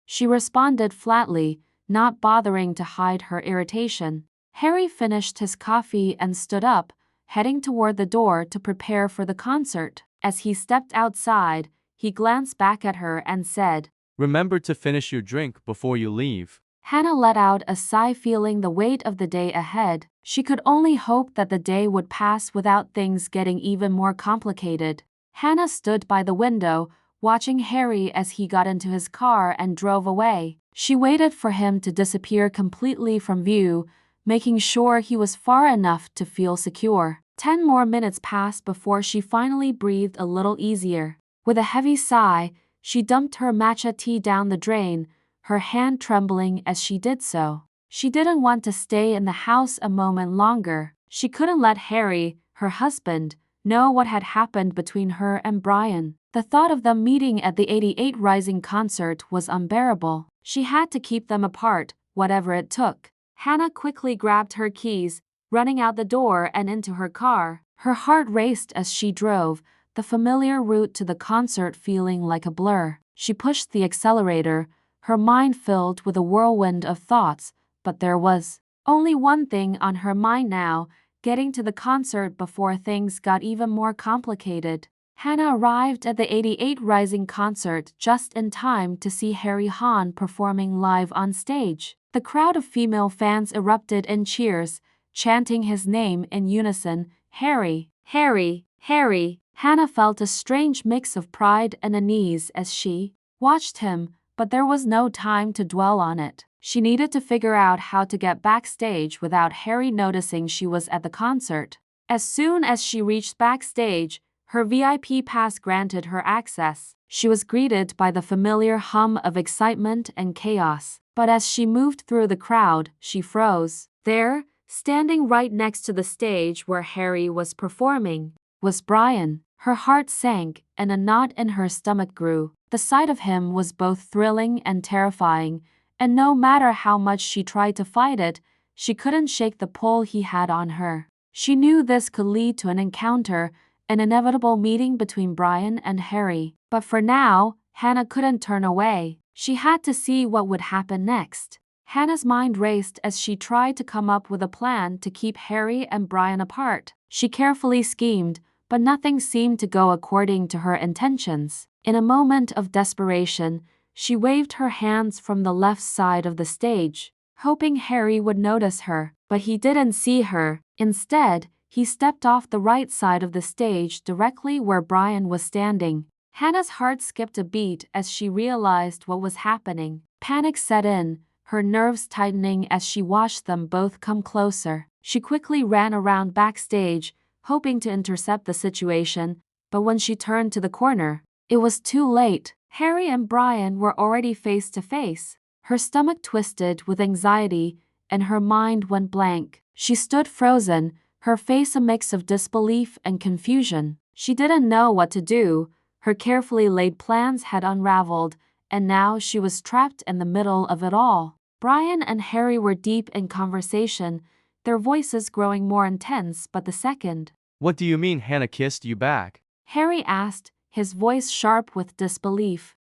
She responded flatly, not bothering to hide her irritation. Harry finished his coffee and stood up, heading toward the door to prepare for the concert. As he stepped outside, he glanced back at her and said, "Remember to finish your drink before you leave." Hannah let out a sigh, feeling the weight of the day ahead. She could only hope that the day would pass without things getting even more complicated. Hannah stood by the window, watching Harry as he got into his car and drove away. She waited for him to disappear completely from view, making sure he was far enough to feel secure. 10 more minutes passed before she finally breathed a little easier. With a heavy sigh, she dumped her matcha tea down the drain, her hand trembling as she did so. She didn't want to stay in the house a moment longer. She couldn't let Harry, her husband, know what had happened between her and Brian. The thought of them meeting at the 88 Rising concert was unbearable. She had to keep them apart, whatever it took. Hannah quickly grabbed her keys, running out the door and into her car. Her heart raced as she drove, the familiar route to the concert feeling like a blur. She pushed the accelerator, her mind filled with a whirlwind of thoughts, but there was only one thing on her mind now: getting to the concert before things got even more complicated. Hannah arrived at the 88 Rising concert just in time to see Harry Han performing live on stage. The crowd of female fans erupted in cheers, chanting his name in unison, "Harry, Harry, Harry." Hannah felt a strange mix of pride and unease as she watched him, but there was no time to dwell on it. She needed to figure out how to get backstage without Harry noticing she was at the concert. As soon as she reached backstage, her VIP pass granted her access. She was greeted by the familiar hum of excitement and chaos. But as she moved through the crowd, she froze. There, standing right next to the stage where Harry was performing, was Brian. Her heart sank and a knot in her stomach grew. The sight of him was both thrilling and terrifying, and no matter how much she tried to fight it, she couldn't shake the pull he had on her. She knew this could lead to an encounter, an inevitable meeting between Brian and Harry. But for now, Hannah couldn't turn away. She had to see what would happen next. Hannah's mind raced as she tried to come up with a plan to keep Harry and Brian apart. She carefully schemed, but nothing seemed to go according to her intentions. In a moment of desperation, she waved her hands from the left side of the stage, hoping Harry would notice her, but he didn't see her. Instead, he stepped off the right side of the stage directly where Brian was standing. Hannah's heart skipped a beat as she realized what was happening. Panic set in, her nerves tightening as she watched them both come closer. She quickly ran around backstage, hoping to intercept the situation, but when she turned to the corner, it was too late. Harry and Brian were already face to face. Her stomach twisted with anxiety, and her mind went blank. She stood frozen, her face a mix of disbelief and confusion. She didn't know what to do. Her carefully laid plans had unraveled, and now she was trapped in the middle of it all. Brian and Harry were deep in conversation, their voices growing more intense but the second. "What do you mean Hannah kissed you back?" Harry asked, his voice sharp with disbelief.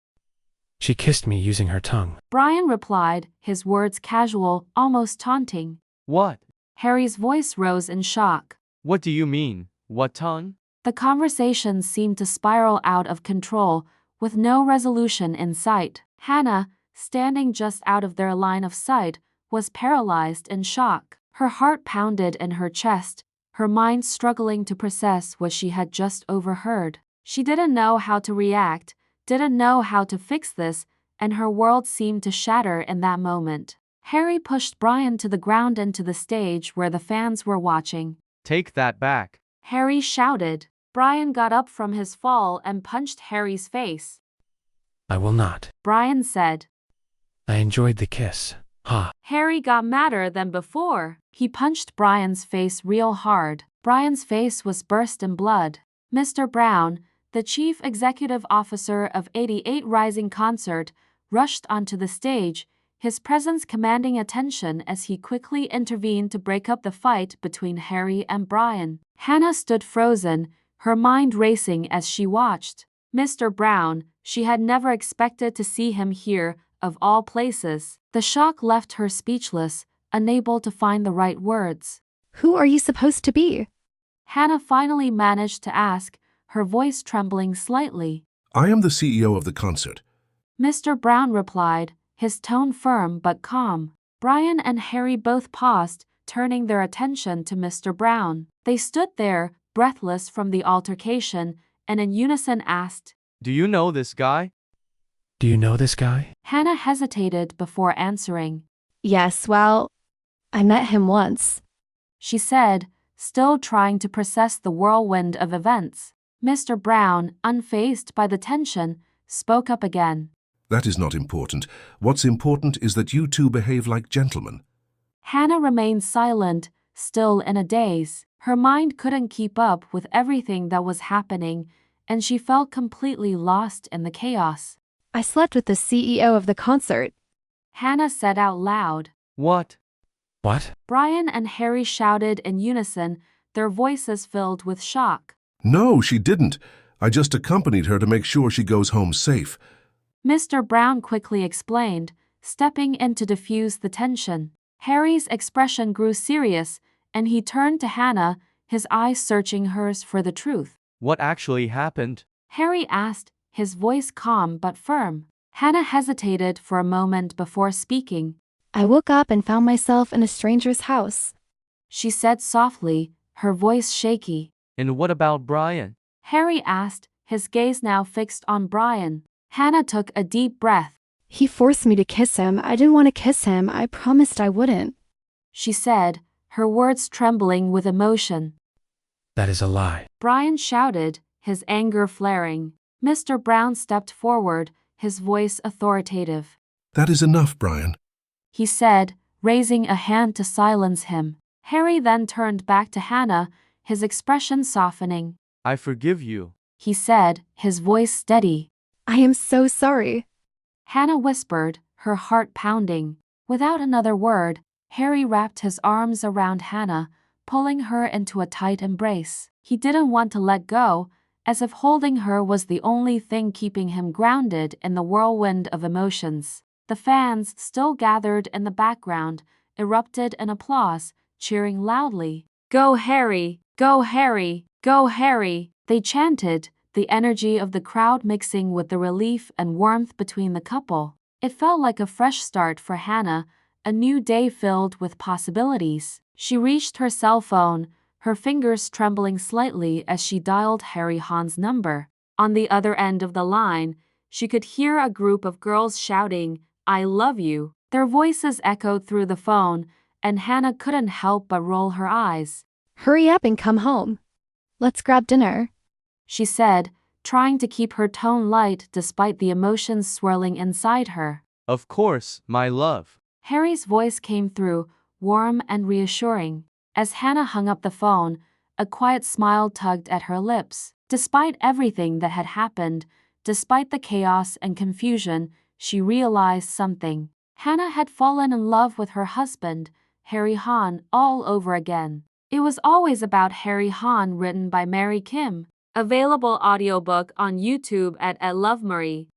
She kissed me using her tongue. Brian replied, his words casual, almost taunting. "What? Harry's voice rose in shock. What do you mean? What tongue?" The conversation seemed to spiral out of control, with no resolution in sight. Hannah, standing just out of their line of sight, was paralyzed in shock. Her heart pounded in her chest, her mind struggling to process what she had just overheard. She didn't know how to react, didn't know how to fix this, and her world seemed to shatter in that moment. Harry pushed Brian to the ground and to the stage where the fans were watching. Take that back. Harry shouted. Brian got up from his fall and punched Harry's face. I will not. Brian said. I enjoyed the kiss. Ha. Harry got madder than before. He punched Brian's face real hard. Brian's face was burst in blood. Mr. Brown, the chief executive officer of 88 Rising Concert, rushed onto the stage, his presence commanding attention as he quickly intervened to break up the fight between Harry and Brian. Hannah stood frozen, her mind racing as she watched. Mr. Brown, she had never expected to see him here, of all places. The shock left her speechless, unable to find the right words. Who are you supposed to be? Hannah finally managed to ask, her voice trembling slightly. I am the CEO of the concert. Mr. Brown replied, his tone firm but calm. Brian and Harry both paused, turning their attention to Mr. Brown. They stood there, breathless from the altercation, and in unison asked, Do you know this guy? Do you know this guy? Hannah hesitated before answering. Yes, well, I met him once. She said, still trying to process the whirlwind of events. Mr. Brown, unfazed by the tension, spoke up again. That is not important. What's important is that you two behave like gentlemen. Hannah remained silent, still in a daze. Her mind couldn't keep up with everything that was happening, and she felt completely lost in the chaos. I slept with the CEO of the concert. Hannah said out loud. What? What? Brian and Harry shouted in unison, their voices filled with shock. No, she didn't. I just accompanied her to make sure she goes home safe. Mr. Brown quickly explained, stepping in to diffuse the tension. Harry's expression grew serious, and he turned to Hannah, his eyes searching hers for the truth. What actually happened? Harry asked, his voice calm but firm. Hannah hesitated for a moment before speaking. I woke up and found myself in a stranger's house. She said softly, her voice shaky. And what about Brian? Harry asked, his gaze now fixed on Brian. Hannah took a deep breath. He forced me to kiss him. I didn't want to kiss him. I promised I wouldn't. She said, her words trembling with emotion. That is a lie. Brian shouted, his anger flaring. Mr. Brown stepped forward, his voice authoritative. That is enough, Brian. He said, raising a hand to silence him. Harry then turned back to Hannah, his expression softening. I forgive you. He said, his voice steady. I am so sorry. Hannah whispered, her heart pounding. Without another word, Harry wrapped his arms around Hannah, pulling her into a tight embrace. He didn't want to let go, as if holding her was the only thing keeping him grounded in the whirlwind of emotions. The fans, still gathered in the background, erupted in applause, cheering loudly. Go Harry! Go Harry! Go Harry! They chanted, the energy of the crowd mixing with the relief and warmth between the couple. It felt like a fresh start for Hannah, a new day filled with possibilities. She reached her cell phone, her fingers trembling slightly as she dialed Harry Han's number. On the other end of the line, she could hear a group of girls shouting, I love you. Their voices echoed through the phone, and Hannah couldn't help but roll her eyes. Hurry up and come home. Let's grab dinner. She said, trying to keep her tone light despite the emotions swirling inside her. Of course, my love. Harry's voice came through, warm and reassuring. As Hannah hung up the phone, a quiet smile tugged at her lips. Despite everything that had happened, despite the chaos and confusion, she realized something. Hannah had fallen in love with her husband, Harry Han, all over again. It was always about Harry Han, written by Mary Kim. Available audiobook on YouTube at Atlovemary.